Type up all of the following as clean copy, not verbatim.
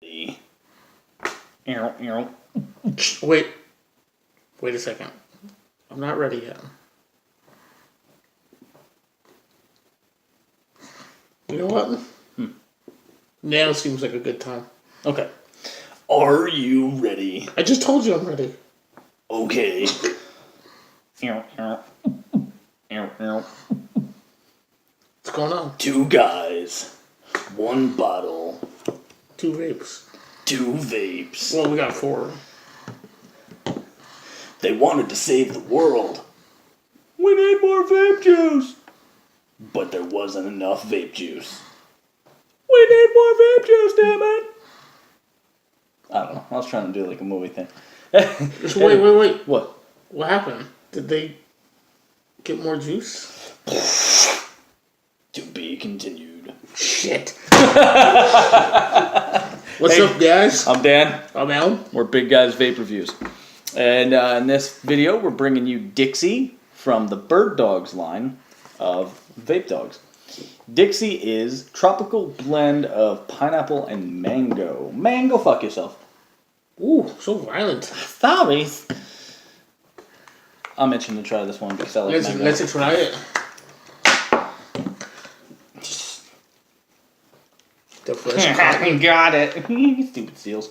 Wait a second. I'm not ready yet. You know what? Now seems like a good time. Okay. Are you ready? I just told you I'm ready. Okay. What's going on? 2 guys, 1 bottle, 2 vapes. 2 vapes. Well, we got 4. They wanted to save the world. We need more vape juice. But there wasn't enough vape juice. We need more vape juice, damn it. I don't know. I was trying to do like a movie thing. Wait. What? What happened? Did they get more juice? To be continued. Shit. What's up, guys? I'm Dan. I'm Al. We're Big Guys Vape Reviews. And in this video, we're bringing you Dixi from the Bird Daugz line of vape dogs. Dixi is tropical blend of pineapple and mango. Mango, fuck yourself. Ooh, so violent. Sorry. I'm itching to try this one because I like mango. Let's try it. The fresh cotton. Got it. Stupid seals.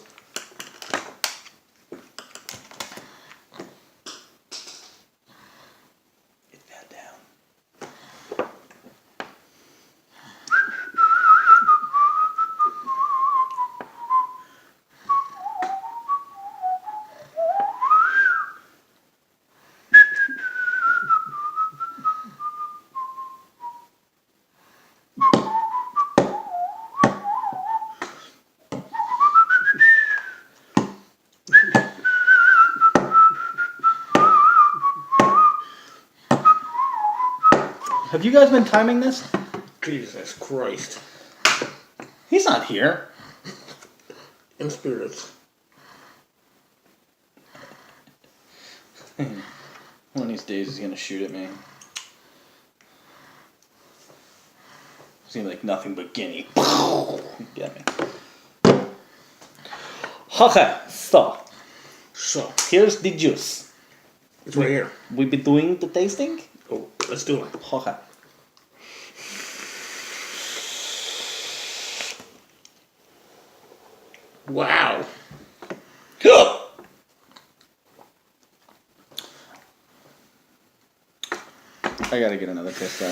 Get that down. Have you guys been timing this? Jesus Christ. He's not here. In spirits. One of these days he's gonna shoot at me. It's gonna be like nothing but guinea. Get me. Okay, so here's the juice. It's right here. We be doing the tasting? Oh, let's do it. Okay. Wow. I gotta get another taste of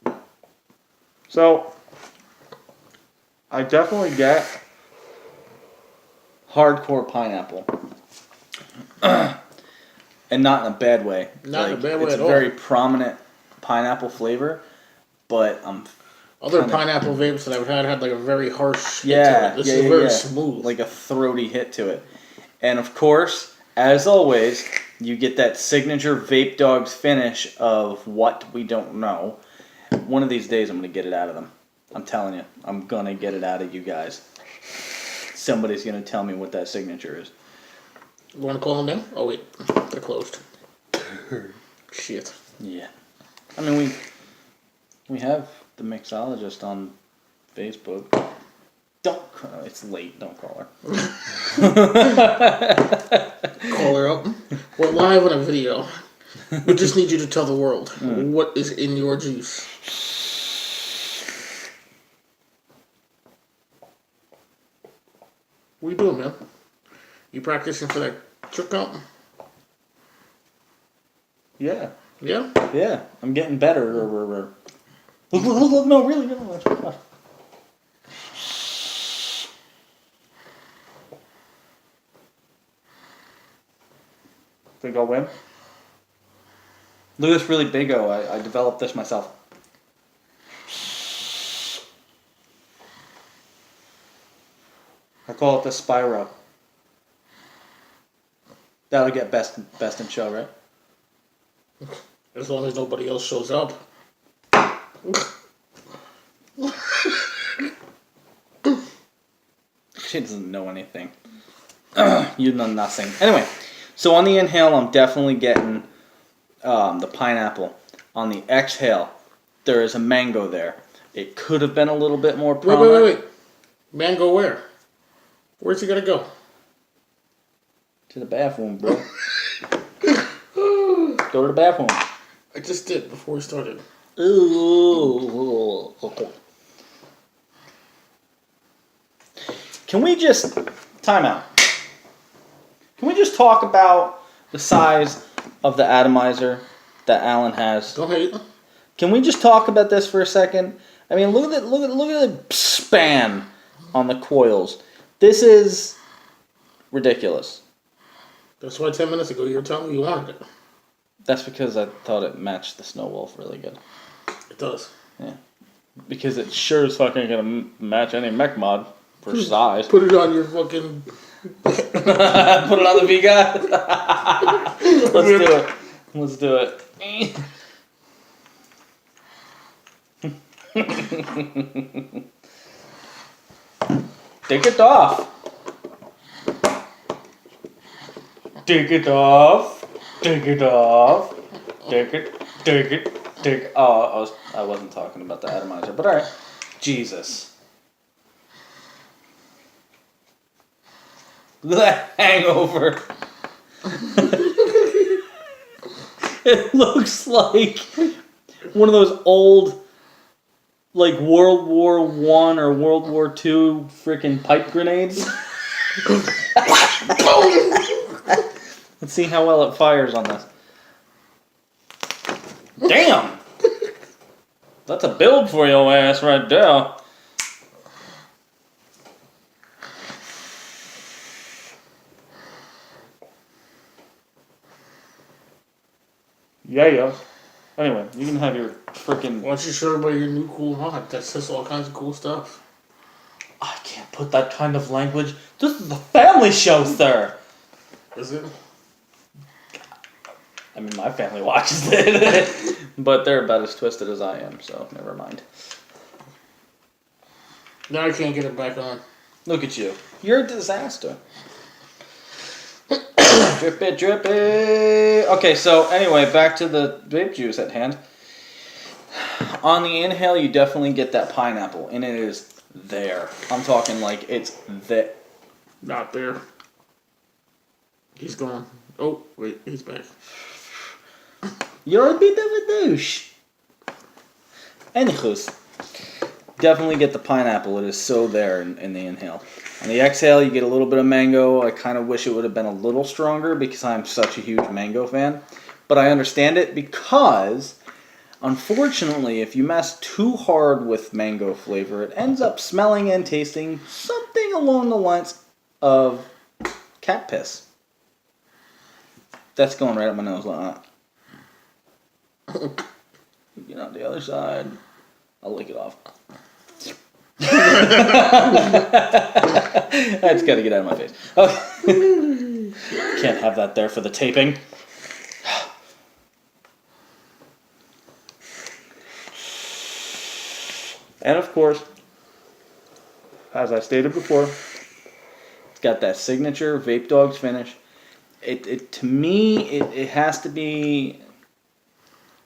that. So, I definitely get hardcore pineapple. And not in a bad way. Not in a bad way it's at a all. very prominent pineapple flavor, but Other pineapple vapes that I've had like a very harsh hit yeah, to it. This is very smooth. like a throaty hit to it. And of course, as always, you get that signature Vape Daugz finish of what we don't know. One of these days I'm going to get it out of them. I'm telling you, I'm going to get it out of you guys. Somebody's going to tell me what that signature is. You want to call them now? Oh wait, they're closed. Shit. Yeah. I mean, we have the mixologist on Facebook. It's late. Don't call her. Call her up. We're live on a video. We just need you to tell the world what is in your juice. What are you doing, man? You practicing for that trick out? Yeah. Yeah? Yeah. I'm getting better. Look, no, really. No. Think I'll win? Look at this really big O. I developed this myself. I call it the Spyro. That'll get best in show, right? As long as nobody else shows up. She doesn't know anything. You know nothing. Anyway, so on the inhale, I'm definitely getting the pineapple. On the exhale, there is a mango there. It could have been a little bit more Wait, prominent. wait. Mango where? Where's he gotta go? To the bathroom, bro. Go to the bathroom. I just did before we started. Ooh. Can we just... Time out. Can we just talk about the size of the atomizer that Alan has? Don't hate. Can we just talk about this for a second? I mean, look at the span on the coils. This is ridiculous. That's why 10 minutes ago you were telling me you wanted it. That's because I thought it matched the Snow Wolf really good. It does. Yeah. Because it sure is fucking gonna match any mech mod for size. Put it on your fucking... Put it on the V-Guy. Let's do it. Take it off. Take it off. Take it off. Take it. Oh, I wasn't talking about the atomizer, but alright. Jesus. Look at that hangover. It looks like one of those old, like World War I or World War II freaking pipe grenades. Let's see how well it fires on this. Damn! That's a build for your ass right there. Yeah. Anyway, you can have your freaking... Why don't you show everybody your new cool mod that says all kinds of cool stuff? I can't put that kind of language. This is a family show, sir. Is it? I mean, my family watches it. But they're about as twisted as I am, so never mind. Now I can't get it back on. Look at you. You're a disaster. Drippy. Okay, so anyway, back to the vape juice at hand. On the inhale, you definitely get that pineapple, and it is there. I'm talking like it's there. Not there. He's gone. Oh, wait, he's back. You're a bit of a douche. Anywho's, definitely get the pineapple. It is so there in the inhale. On the exhale, you get a little bit of mango. I kind of wish it would have been a little stronger because I'm such a huge mango fan. But I understand it because, unfortunately, if you mess too hard with mango flavor, it ends up smelling and tasting something along the lines of cat piss. That's going right up my nose like that. Get on the other side. I'll lick it off. That's got to get out of my face. Okay. Can't have that there for the taping. And of course, as I stated before, it's got that signature Vape Daugz finish. It to me, it has to be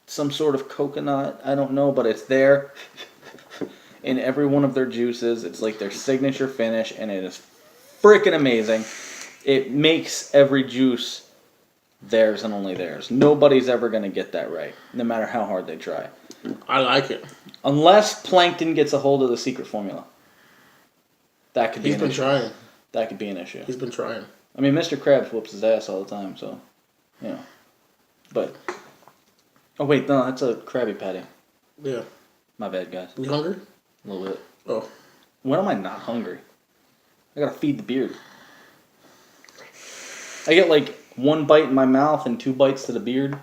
some sort of coconut. I don't know, but it's there in every one of their juices. It's like their signature finish, and it is freaking amazing. It makes every juice theirs and only theirs. Nobody's ever going to get that right, no matter how hard they try. I like it. Unless Plankton gets a hold of the secret formula. That could be an issue. He's been trying. That could be an issue. He's been trying. I mean, Mr. Krabs whoops his ass all the time, so, you know. But, oh wait, no, that's a Krabby Patty. Yeah. My bad, guys. You hungry? A little bit. Oh. When am I not hungry? I gotta feed the beard. I get like 1 bite in my mouth and 2 bites to the beard.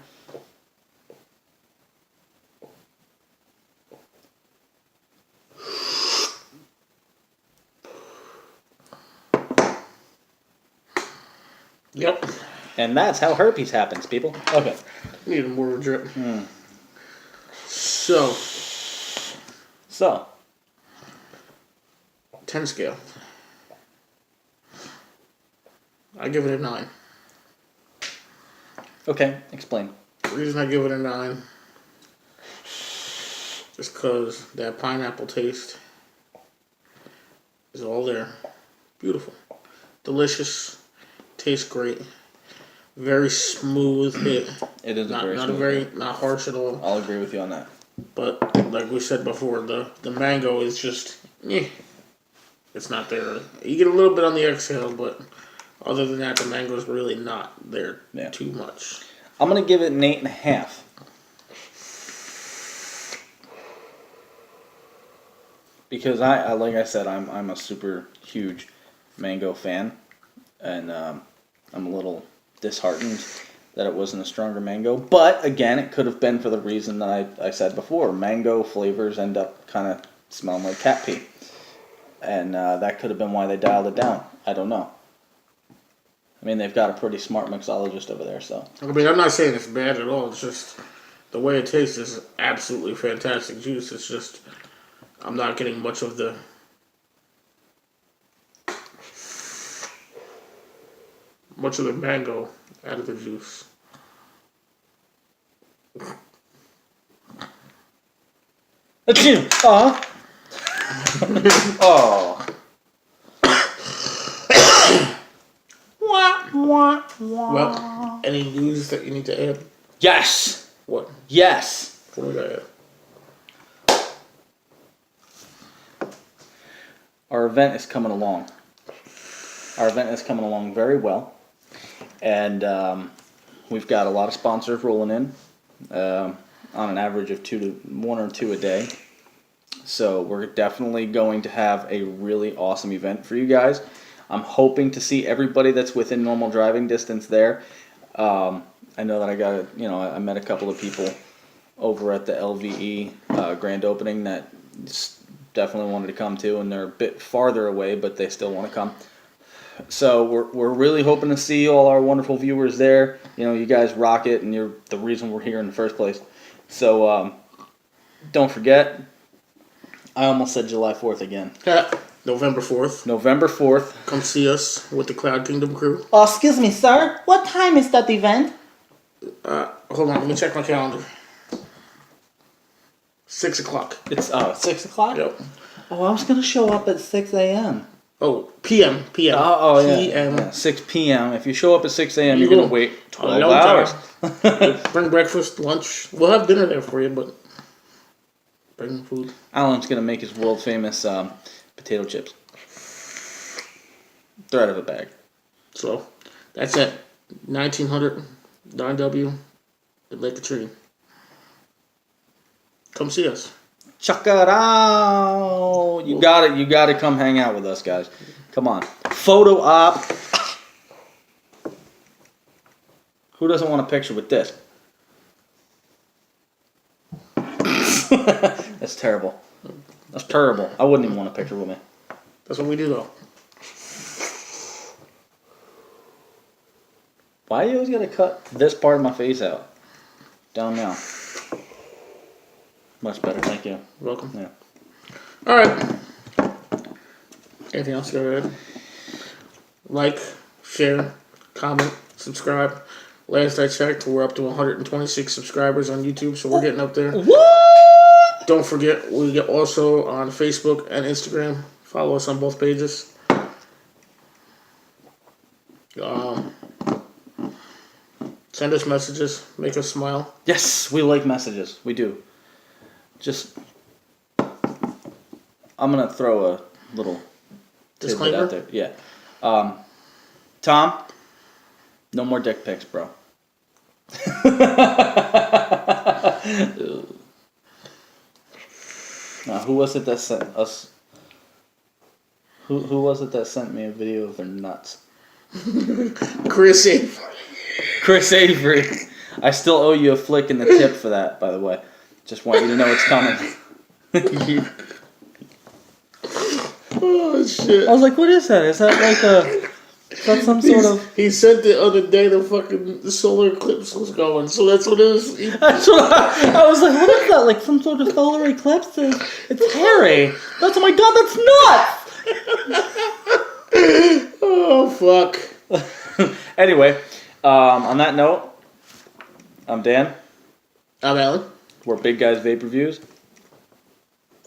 Yep. And that's how herpes happens, people. Okay. Need more of a drip. So. 10 scale. I give it a 9. Okay, explain. The reason I give it a 9 Just because that pineapple taste is all there. Beautiful. Delicious. Tastes great. Very smooth hit. It is not harsh at all. I'll agree with you on that. But like we said before, the mango is just it's not there. You get a little bit on the exhale, but other than that, the mango is really not there too much. I'm gonna give it an 8.5. Because I like I said, I'm a super huge mango fan, and I'm a little disheartened that it wasn't a stronger mango. But again, it could have been for the reason that I said before. Mango flavors end up kind of smelling like cat pee, and that could have been why they dialed it down. I don't know. I mean, they've got a pretty smart mixologist over there, so. I mean, I'm not saying it's bad at all. It's just the way it tastes is absolutely fantastic juice. It's just I'm not getting much of the mango out of the juice. Oh. Well, any news that you need to add? Yes. What? Yes. What do we got? Our event is coming along. Our event is coming along very well, and we've got a lot of sponsors rolling in on an average of 1 or 2 a day. So we're definitely going to have a really awesome event for you guys. I'm hoping to see everybody that's within normal driving distance there. I know that I met a couple of people over at the LVE grand opening that definitely wanted to come to, and they're a bit farther away, but they still want to come. So we're really hoping to see all our wonderful viewers there. You guys rock it, and you're the reason we're here in the first place. So don't forget. I almost said July 4th again. November 4th. November 4th. Come see us with the Cloud Kingdom crew. Oh, excuse me, sir. What time is that event? Hold on, let me check my calendar. 6 o'clock. It's 6 o'clock? Yep. Oh, I was going to show up at 6 a.m. Oh, p.m. Oh, yeah. p.m. Yeah, 6 p.m. If you show up at 6 a.m., you're going to wait 12 no hours. Bring breakfast, lunch. We'll have dinner there for you, but bring food. Alan's going to make his world-famous potato chips. They're out of a bag. So, that's it. 1900 9W in Lake Tree. Come see us. Check it out. You got to come hang out with us, guys. Come on. Photo op. Who doesn't want a picture with this? That's terrible. That's terrible. I wouldn't even want a picture with me. That's what we do, though. Why you always gotta cut this part of my face out? Down now. Much better, thank you. You're welcome. Yeah. Alright. Anything else you gotta add? Like, share, comment, subscribe. Last I checked, we're up to 126 subscribers on YouTube, so we're getting up there. What? Don't forget, we get also on Facebook and Instagram. Follow us on both pages. Send us messages. Make us smile. Yes, we like messages. We do. Just, I'm gonna throw a little tidbit out there. Yeah. Tom, no more dick pics, bro. Who was it that sent us? Who was it that sent me a video of their nuts? Chris Avery. Chris Avery. I still owe you a flick in the tip for that, by the way. Just want you to know it's coming. Oh, shit. I was like, what is that? Is that like a... Is that some sort of... He said the other day the solar eclipse was going, so that's what it is. That's what I was like, what is that? Like some sort of solar eclipse? It's hairy. That's, oh my god, that's nuts! Oh, fuck. Anyway, on that note, I'm Dan. I'm Alan. We're Big Guys Vape Reviews.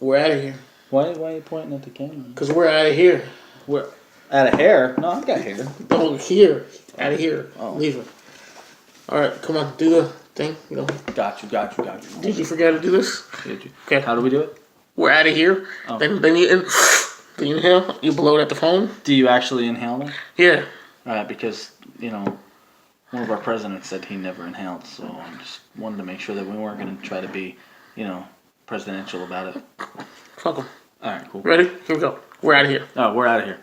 We're out of here. Why are you pointing at the camera? Because we're out of here. We're out of hair. No, I've got hair. Oh, here. Out of here. Oh. Leave it. Alright, come on. Do the thing. You know. Got you. Did you forget to do this? Did you? Okay. How do we do it? We're out of here. Oh. Then you inhale. You blow it at the phone. Do you actually inhale them? Yeah. Because, one of our presidents said he never inhaled, so I just wanted to make sure that we weren't going to try to be, presidential about it. Fuck 'em. All right, cool. Ready? Here we go. We're out of here. Oh, we're out of here.